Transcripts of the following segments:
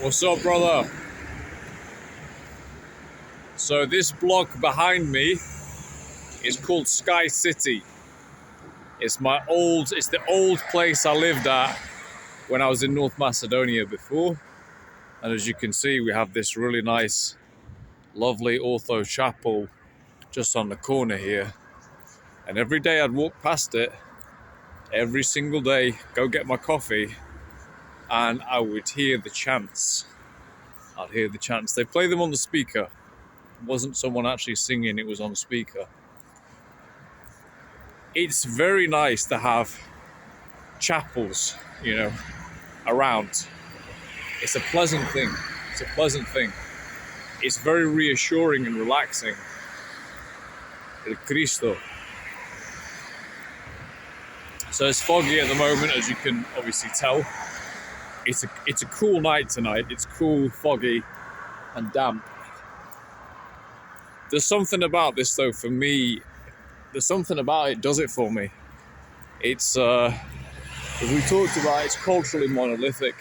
What's up, brother? So this block behind me is called Sky City. It's the old place I lived at when I was in North Macedonia before. And as you can see, we have this really nice, lovely Ortho chapel just on the corner here. And every day I'd walk past it, every single day, go get my coffee, and I would hear the chants. I'd hear the chants. They play them on the speaker. It wasn't someone actually singing, it was on the speaker. It's very nice to have chapels, around. It's a pleasant thing. It's a pleasant thing. It's very reassuring and relaxing. El Cristo. So it's foggy at the moment, as you can obviously tell. It's a cool night tonight. It's cool, foggy, and damp. There's something about this, though, for me. There's something about it does it for me. It's, as we talked about, it's culturally monolithic.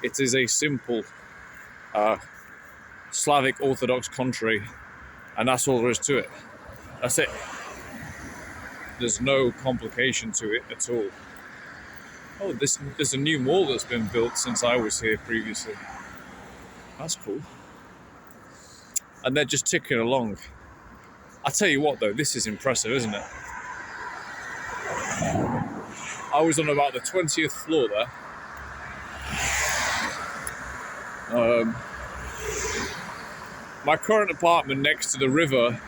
It is a simple Slavic Orthodox country, and that's all there is to it. That's it. There's no complication to it at all. Oh, there's a new mall that's been built since I was here previously. That's cool. And they're just ticking along. I tell you what, though, this is impressive, isn't it? I was on about the 20th floor there. My current apartment next to the river,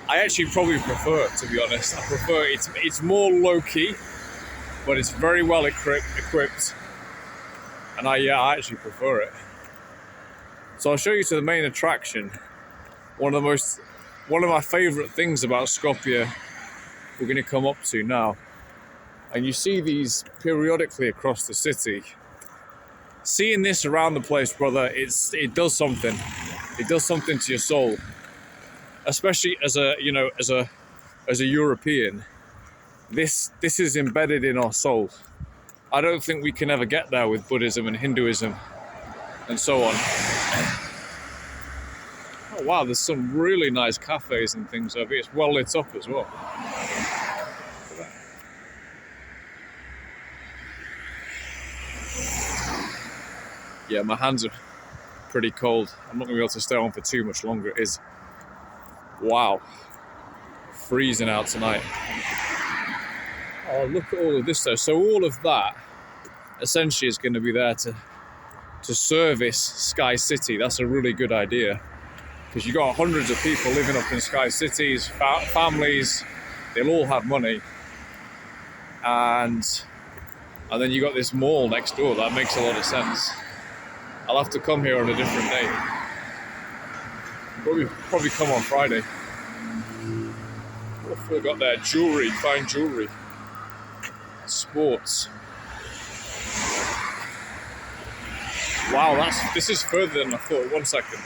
I actually probably prefer it, to be honest. I prefer it. It's more low-key, but it's very well equipped. And I actually prefer it. So I'll show you to the main attraction. One of my favourite things about Skopje we're going to come up to now. And you see these periodically across the city. Seeing this around the place, brother, it does something. It does something to your soul. Especially as a European. This is embedded in our soul. I don't think we can ever get there with Buddhism and Hinduism and so on. Oh wow, there's some really nice cafes and things over here. It's well lit up as well. Yeah, my hands are pretty cold. I'm not going to be able to stay on for too much longer. It is, wow, freezing out tonight. Oh, look at all of this though. So all of that essentially is going to be there to service Sky City. That's a really good idea. Because you've got hundreds of people living up in Sky Cities, families, they'll all have money. And then you got this mall next door. That makes a lot of sense. I'll have to come here on a different day. Probably come on Friday. What have we got there? Jewelry, fine jewelry. Sports. Wow, this is further than I thought. 1 second.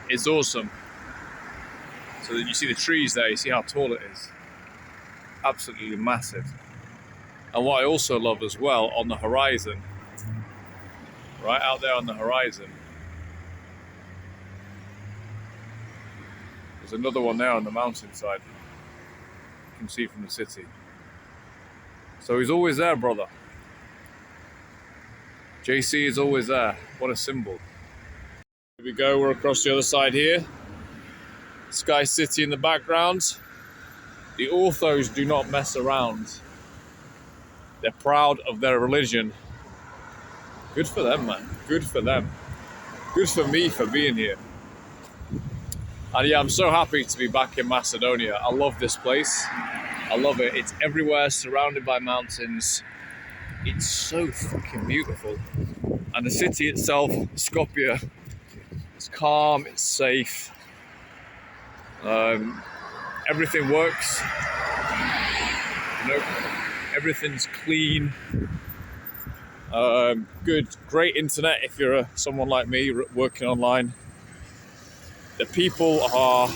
It's awesome. So that you see the trees there, you see how tall it is. Absolutely massive. And what I also love as well, on the horizon, right out there on the horizon, there's another one there on the mountainside. You can see from the city. So he's always there, brother. JC is always there. What a symbol. Here we go, we're across the other side here. Sky City in the background. The Orthos do not mess around. They're proud of their religion. Good for them, man. Good for them. Good for me for being here. And yeah, I'm so happy to be back in Macedonia. I love this place. I love it. It's everywhere, surrounded by mountains. It's so fucking beautiful. And the city itself, Skopje, it's calm, it's safe. Everything works. Everything's clean. Great internet if you're someone like me working online. The people are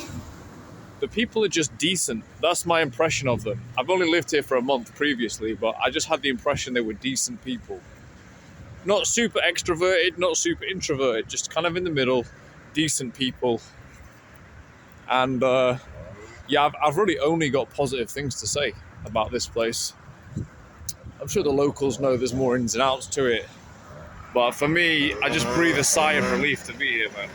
The people are just decent. That's my impression of them. I've only lived here for a month previously, but I just had the impression they were decent people. Not super extroverted, not super introverted, just kind of in the middle, decent people. And yeah, I've really only got positive things to say about this place. I'm sure the locals know there's more ins and outs to it. But for me, I just breathe a sigh of relief to be here, man.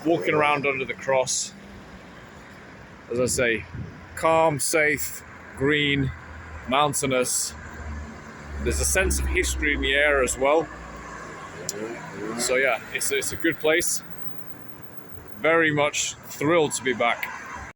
Walking around under the cross, as I say, calm, safe, green, mountainous. There's a sense of history in the air as well. So yeah, it's a good place. Very much thrilled to be back.